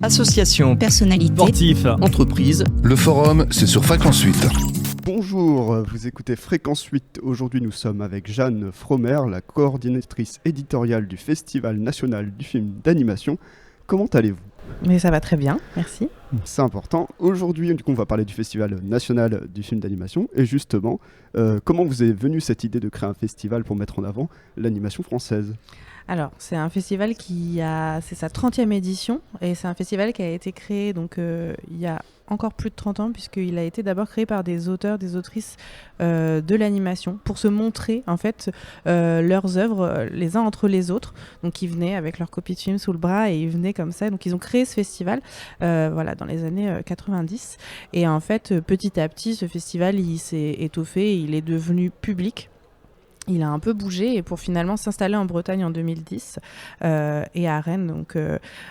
Association, personnalité, sportif, entreprise. Le forum, c'est sur Fréquence 8. Bonjour, vous écoutez Fréquence 8. Aujourd'hui, nous sommes avec Jeanne Fromer, la coordinatrice éditoriale du Festival national du film d'animation. Comment allez-vous ? Mais ça va très bien, merci. C'est important. Aujourd'hui, du coup, on va parler du Festival national du film d'animation. Et justement, comment vous est venue cette idée de créer un festival pour mettre en avant l'animation française ? Alors, c'est un festival c'est sa 30e édition et c'est un festival qui a été créé donc, il y a encore plus de 30 ans puisqu'il a été d'abord créé par des auteurs, des autrices de l'animation pour se montrer en fait leurs œuvres les uns entre les autres. Donc ils venaient avec leur copie de film sous le bras et ils venaient comme ça. Donc ils ont créé ce festival dans les années 90 et en fait petit à petit ce festival il s'est étoffé, il est devenu public. Il a un peu bougé et pour finalement s'installer en Bretagne en 2010 et à Rennes donc,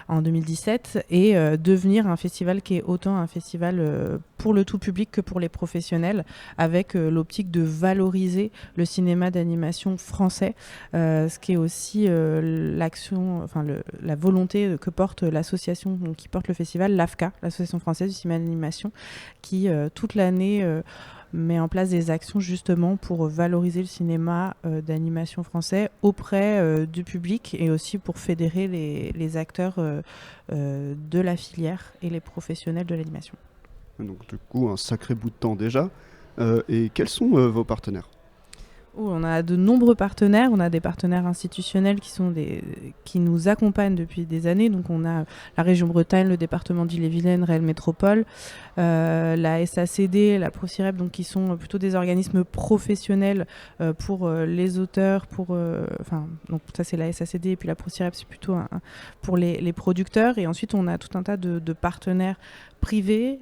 en 2017 et devenir un festival qui est autant un festival pour le tout public que pour les professionnels avec l'optique de valoriser le cinéma d'animation français, ce qui est aussi la volonté que porte l'association qui porte le festival, l'AFCA, l'Association française du cinéma d'animation, qui toute l'année met en place des actions justement pour valoriser le cinéma d'animation français auprès du public et aussi pour fédérer les acteurs de la filière et les professionnels de l'animation. Donc du coup, un sacré bout de temps déjà. Et quels sont vos partenaires ? On a de nombreux partenaires, on a des partenaires institutionnels qui nous accompagnent depuis des années. Donc on a la région Bretagne, le département d'Ille-et-Vilaine, Réelle Métropole, la SACD, la ProCirep, donc qui sont plutôt des organismes professionnels pour les auteurs, donc ça c'est la SACD et puis la ProCirep c'est plutôt pour les producteurs. Et ensuite on a tout un tas de partenaires privés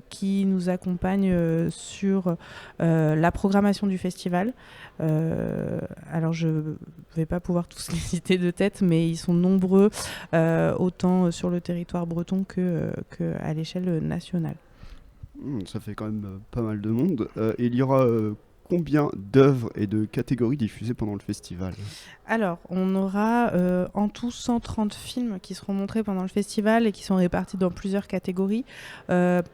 qui nous accompagnent sur la programmation du festival. Alors je ne vais pas pouvoir tous les citer de tête, mais ils sont nombreux, autant sur le territoire breton qu'à l'échelle nationale. Ça fait quand même pas mal de monde. Et il y aura combien d'œuvres et de catégories diffusées pendant le festival ? Alors, on aura en tout 130 films qui seront montrés pendant le festival et qui sont répartis dans plusieurs catégories,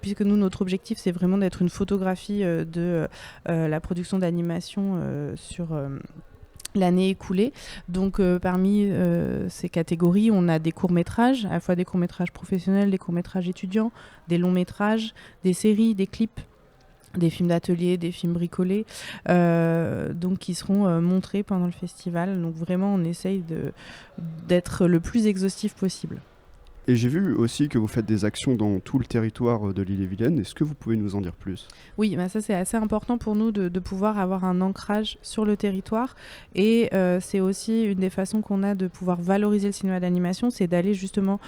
puisque nous, notre objectif, c'est vraiment d'être une photographie de la production d'animation sur l'année écoulée. Donc parmi ces catégories, on a des courts-métrages, à la fois des courts-métrages professionnels, des courts-métrages étudiants, des longs-métrages, des séries, des clips, des films d'atelier, des films bricolés, donc qui seront montrés pendant le festival. Donc vraiment, on essaye d'être le plus exhaustif possible. Et j'ai vu aussi que vous faites des actions dans tout le territoire de l'Ille-et-Vilaine. Est-ce que vous pouvez nous en dire plus ? Oui, ça c'est assez important pour nous de pouvoir avoir un ancrage sur le territoire. Et c'est aussi une des façons qu'on a de pouvoir valoriser le cinéma d'animation, c'est d'aller justement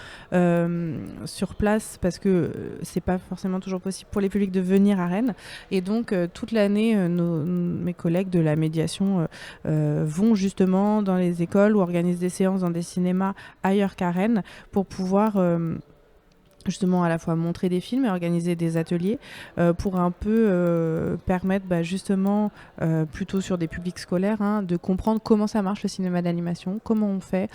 sur place, parce que c'est pas forcément toujours possible pour les publics de venir à Rennes. Et donc toute l'année, mes collègues de la médiation vont justement dans les écoles ou organisent des séances dans des cinémas ailleurs qu'à Rennes pour pouvoir justement à la fois montrer des films et organiser des ateliers pour un peu permettre justement plutôt sur des publics scolaires de comprendre comment ça marche le cinéma d'animation, comment on fait,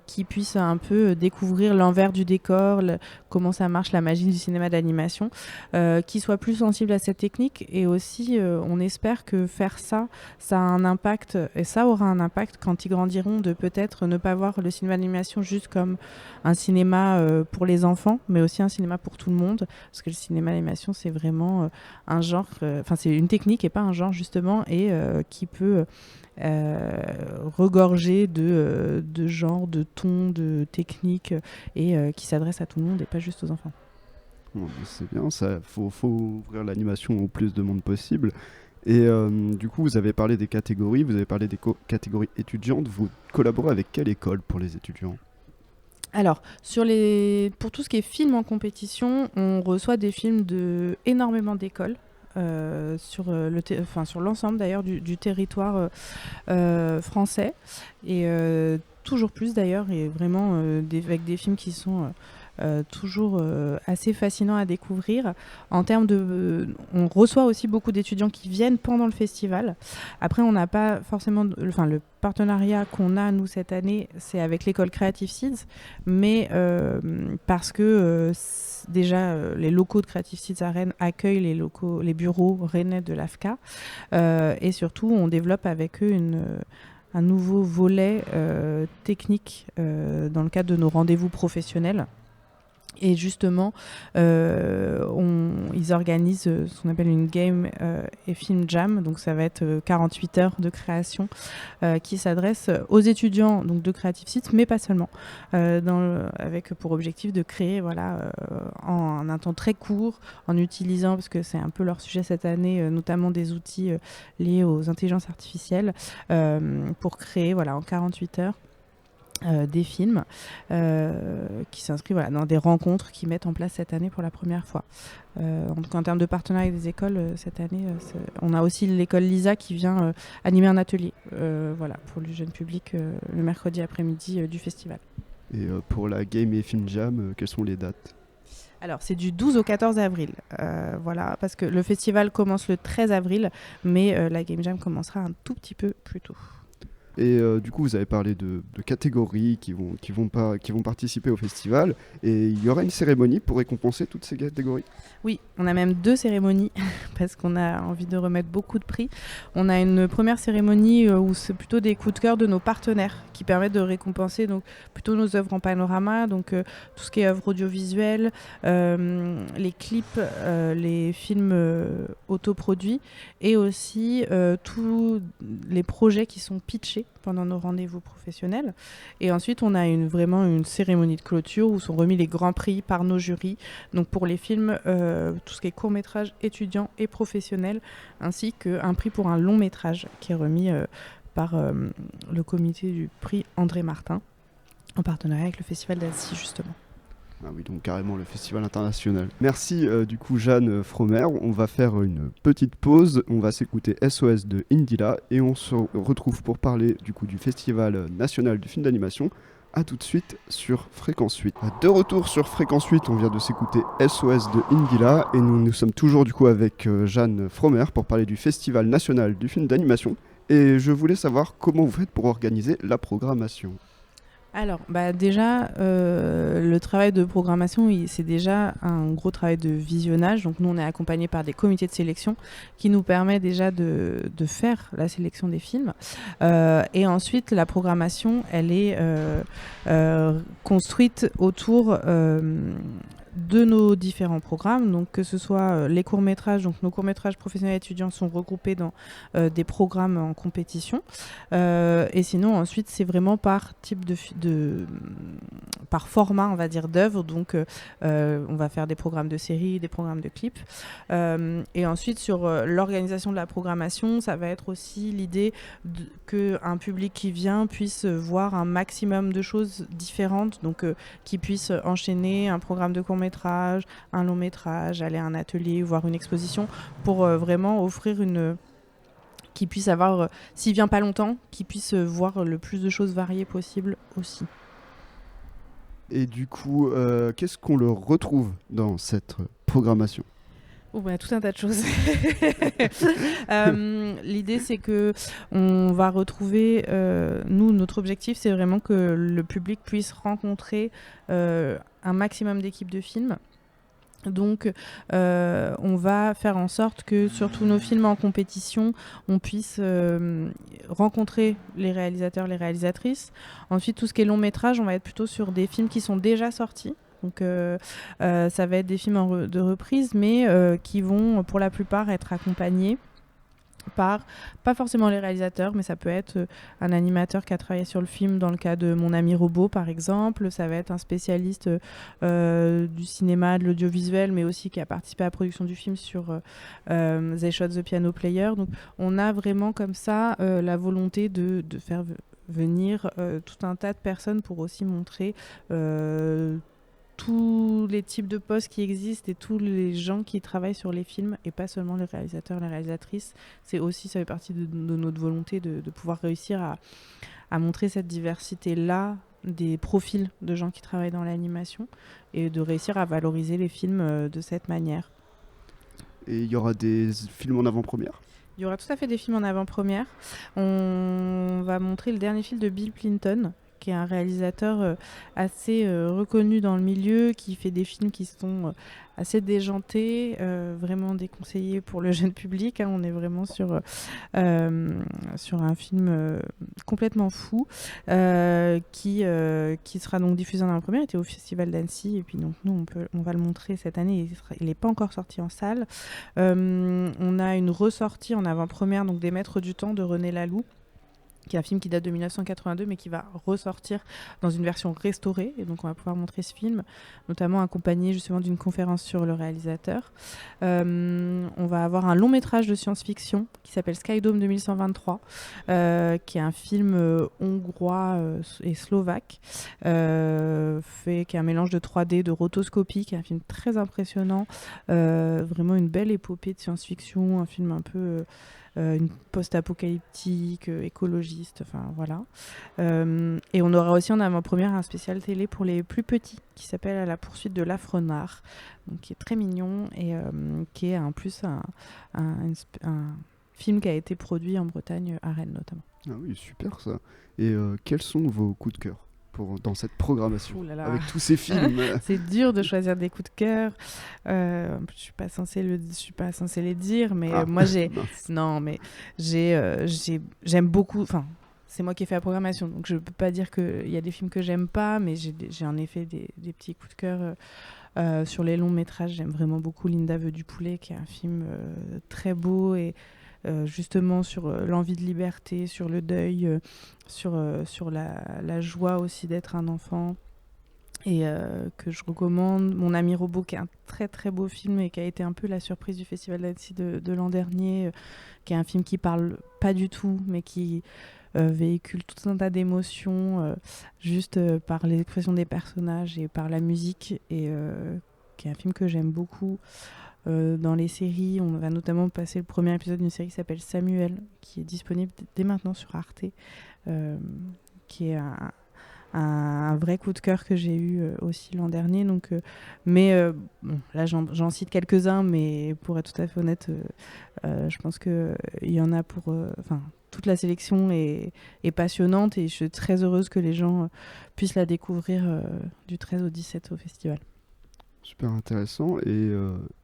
qu'ils puissent un peu découvrir l'envers du décor, comment ça marche la magie du cinéma d'animation, qu'ils soient plus sensibles à cette technique. Et aussi on espère que faire ça a un impact, et ça aura un impact quand ils grandiront, de peut-être ne pas voir le cinéma d'animation juste comme un cinéma pour les enfants, mais aussi un cinéma pour tout le monde, parce que le cinéma d'animation c'est vraiment un genre, c'est une technique et pas un genre justement, et qui peut regorger de genres, de tons, de techniques, et qui s'adresse à tout le monde et pas juste aux enfants. Bon, c'est bien, ça. Faut ouvrir l'animation au plus de monde possible. Et du coup, vous avez parlé des catégories, vous avez parlé des catégories étudiantes. Vous collaborez avec quelle école pour les étudiants ? Alors, pour tout ce qui est film en compétition, on reçoit des films de énormément d'écoles. Sur l'ensemble d'ailleurs du territoire français, et toujours plus d'ailleurs, et vraiment avec des films qui sont toujours assez fascinants à découvrir. En termes on reçoit aussi beaucoup d'étudiants qui viennent pendant le festival. Après, on n'a pas forcément, le partenariat qu'on a nous cette année, c'est avec l'école Creative Seeds, mais parce que déjà les locaux de Creative Seeds à Rennes accueillent les bureaux rennais de l'AFCA, et surtout on développe avec eux un nouveau volet technique dans le cadre de nos rendez-vous professionnels. Et justement, ils organisent ce qu'on appelle une game et film jam. Donc ça va être 48 heures de création qui s'adresse aux étudiants donc de Creative Seeds, mais pas seulement. Avec pour objectif de créer en un temps très court, en utilisant, parce que c'est un peu leur sujet cette année, notamment des outils liés aux intelligences artificielles, pour créer en 48 heures. Des films qui s'inscrivent dans des rencontres qu'ils mettent en place cette année pour la première fois. En termes de partenariat avec des écoles, cette année, on a aussi l'école Lisa qui vient animer un atelier pour le jeune public le mercredi après-midi du festival. Et pour la Game et Film Jam, quelles sont les dates ? Alors, c'est du 12 au 14 avril, parce que le festival commence le 13 avril, mais la Game Jam commencera un tout petit peu plus tôt. Et du coup, vous avez parlé de catégories qui vont participer au festival. Et il y aura une cérémonie pour récompenser toutes ces catégories ? Oui, on a même 2 cérémonies parce qu'on a envie de remettre beaucoup de prix. On a une première cérémonie où c'est plutôt des coups de cœur de nos partenaires qui permettent de récompenser donc, plutôt nos œuvres en panorama, donc tout ce qui est œuvres audiovisuelles, les clips, les films autoproduits et aussi tous les projets qui sont pitchés pendant nos rendez-vous professionnels. Et ensuite, on a vraiment une cérémonie de clôture où sont remis les grands prix par nos jurys. Donc pour les films, tout ce qui est court-métrage étudiant et professionnel, ainsi qu'un prix pour un long-métrage qui est remis par le comité du prix André Martin, en partenariat avec le Festival d'Annecy, justement. Ah oui, donc carrément le festival international. Merci du coup Jeanne Fromer. On va faire une petite pause. On va s'écouter SOS de Indila et on se retrouve pour parler du coup du festival national du film d'animation. A tout de suite sur Fréquence 8. De retour sur Fréquence 8, on vient de s'écouter SOS de Indila et nous sommes toujours du coup avec Jeanne Fromer pour parler du festival national du film d'animation. Et je voulais savoir comment vous faites pour organiser la programmation. Alors, déjà, le travail de programmation, c'est déjà un gros travail de visionnage. Donc, nous, on est accompagné par des comités de sélection qui nous permet déjà de faire la sélection des films. Et ensuite, la programmation, elle est construite autour de nos différents programmes, donc que ce soit les courts-métrages, donc nos courts-métrages professionnels étudiants sont regroupés dans des programmes en compétition, et sinon ensuite c'est vraiment par type par format, on va dire, d'œuvre, donc on va faire des programmes de séries, des programmes de clips, et ensuite sur l'organisation de la programmation, ça va être aussi l'idée qu'un public qui vient puisse voir un maximum de choses différentes, donc qui puisse enchaîner un programme de court-métrage, un long métrage, aller à un atelier, voir une exposition, pour vraiment offrir qu'il puisse avoir, s'il vient pas longtemps, qu'il puisse voir le plus de choses variées possible aussi. Et du coup, qu'est-ce qu'on le retrouve dans cette programmation ? Tout un tas de choses. L'idée, c'est que on va retrouver, nous, notre objectif, c'est vraiment que le public puisse rencontrer un maximum d'équipes de films. Donc, on va faire en sorte que sur tous nos films en compétition, on puisse rencontrer les réalisateurs, les réalisatrices. Ensuite, tout ce qui est long métrage, on va être plutôt sur des films qui sont déjà sortis. Donc ça va être des films de reprise, mais qui vont pour la plupart être accompagnés par, pas forcément les réalisateurs, mais ça peut être un animateur qui a travaillé sur le film dans le cas de Mon ami robot par exemple, ça va être un spécialiste du cinéma, de l'audiovisuel, mais aussi qui a participé à la production du film sur They Shot the Piano Player. Donc on a vraiment comme ça la volonté de faire venir tout un tas de personnes pour aussi montrer tous les types de postes qui existent et tous les gens qui travaillent sur les films, et pas seulement les réalisateurs, les réalisatrices. Ça fait partie de notre volonté de pouvoir réussir à montrer cette diversité-là des profils de gens qui travaillent dans l'animation et de réussir à valoriser les films de cette manière. Et il y aura des films en avant-première ? Il y aura tout à fait des films en avant-première. On va montrer le dernier film de Bill Plympton, qui est un réalisateur assez reconnu dans le milieu, qui fait des films qui sont assez déjantés, vraiment déconseillés pour le jeune public. Hein. On est vraiment sur un film complètement fou, qui sera donc diffusé en avant-première. Il était au Festival d'Annecy, et puis donc nous on va le montrer cette année. Il n'est pas encore sorti en salle. On a une ressortie en avant-première, donc des Maîtres du Temps de René Laloux, qui est un film qui date de 1982, mais qui va ressortir dans une version restaurée. Et donc, on va pouvoir montrer ce film, notamment accompagné justement d'une conférence sur le réalisateur. On va avoir un long métrage de science-fiction qui s'appelle Skydome 2123, qui est un film hongrois et slovaque, qui est un mélange de 3D, de rotoscopie, qui est un film très impressionnant, vraiment une belle épopée de science-fiction, un film un peu... une post-apocalyptique, écologiste, enfin voilà. Et on aura aussi en avant-première un spécial télé pour les plus petits qui s'appelle À la poursuite de l'Afrenard, donc qui est très mignon et qui est en plus un film qui a été produit en Bretagne, à Rennes notamment. Ah oui, super ça. Et quels sont vos coups de cœur dans cette programmation, Ouh là là. avec tous ces films? C'est dur de choisir des coups de cœur. Je suis pas censée les dire, mais moi j'aime beaucoup. Enfin, c'est moi qui ai fait la programmation, donc je peux pas dire qu'il y a des films que j'aime pas, mais j'ai en effet des petits coups de cœur sur les longs métrages. J'aime vraiment beaucoup Linda veut du poulet, qui est un film très beau et justement sur l'envie de liberté, sur le deuil, sur la joie aussi d'être un enfant, et que je recommande. Mon ami Robot, qui est un très très beau film et qui a été un peu la surprise du Festival d'Annecy de l'an dernier, qui est un film qui parle pas du tout, mais qui véhicule tout un tas d'émotions juste par l'expression des personnages et par la musique, et qui est un film que j'aime beaucoup. Dans les séries, on va notamment passer le premier épisode d'une série qui s'appelle Samuel, qui est disponible dès maintenant sur Arte, qui est un vrai coup de cœur que j'ai eu aussi l'an dernier. Donc, bon, là j'en cite quelques-uns, mais pour être tout à fait honnête, je pense qu'il y en a pour... toute la sélection est passionnante, et je suis très heureuse que les gens puissent la découvrir du 13 au 17 au festival. Super intéressant. Et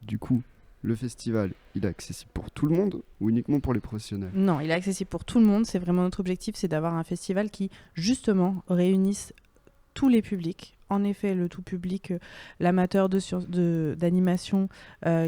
du coup, le festival, il est accessible pour tout le monde ou uniquement pour les professionnels? Non, il est accessible pour tout le monde. C'est vraiment notre objectif, c'est d'avoir un festival qui, justement, réunisse tous les publics. En effet, le tout public, l'amateur d'animation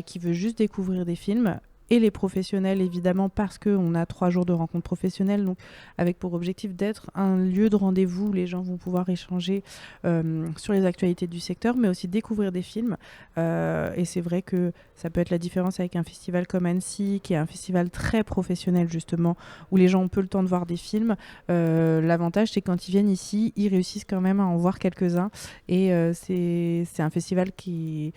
qui veut juste découvrir des films, et les professionnels, évidemment, parce qu'on a 3 jours de rencontres professionnelles, donc avec pour objectif d'être un lieu de rendez-vous où les gens vont pouvoir échanger sur les actualités du secteur, mais aussi découvrir des films. Et c'est vrai que ça peut être la différence avec un festival comme Annecy, qui est un festival très professionnel, justement, où les gens ont peu le temps de voir des films. L'avantage, c'est que quand ils viennent ici, ils réussissent quand même à en voir quelques-uns. Et c'est un festival qui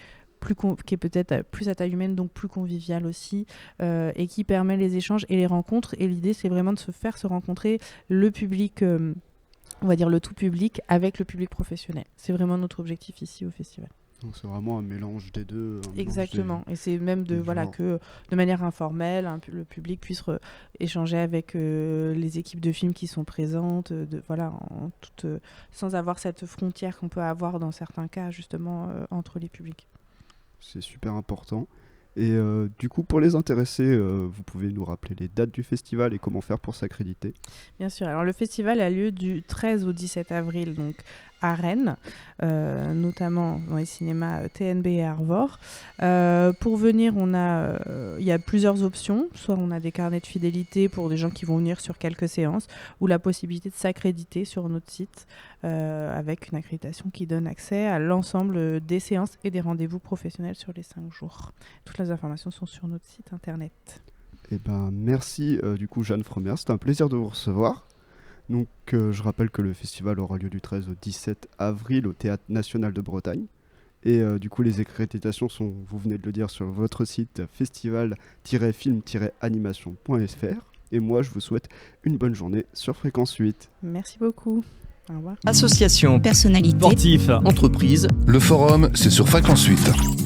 est peut-être plus à taille humaine, donc plus convivial aussi, et qui permet les échanges et les rencontres. Et l'idée, c'est vraiment de se rencontrer le public, on va dire le tout public, avec le public professionnel. C'est vraiment notre objectif ici au festival. Donc c'est vraiment un mélange des deux. Exactement. Et c'est même que de manière informelle, le public puisse échanger avec les équipes de films qui sont présentes, sans avoir cette frontière qu'on peut avoir dans certains cas, justement, entre les publics. C'est super important. Et du coup, pour les intéressés, vous pouvez nous rappeler les dates du festival et comment faire pour s'accréditer? Bien sûr. Alors, le festival a lieu du 13 au 17 avril, donc à Rennes, notamment dans les cinémas TNB et Arvor. Pour venir, il y a plusieurs options. Soit on a des carnets de fidélité pour des gens qui vont venir sur quelques séances, ou la possibilité de s'accréditer sur notre site avec une accréditation qui donne accès à l'ensemble des séances et des rendez-vous professionnels sur les 5 jours. Toutes les informations sont sur notre site internet. Eh ben, merci du coup Jeanne Frommer, c'était un plaisir de vous recevoir. Donc je rappelle que le festival aura lieu du 13 au 17 avril au Théâtre National de Bretagne. Et du coup, les accréditations sont, vous venez de le dire, sur votre site festival-film-animation.fr. Et moi, je vous souhaite une bonne journée sur Fréquence 8. Merci beaucoup. Au revoir. Association, Personnalité. sportif, entreprise. Le forum, c'est sur Fréquence 8.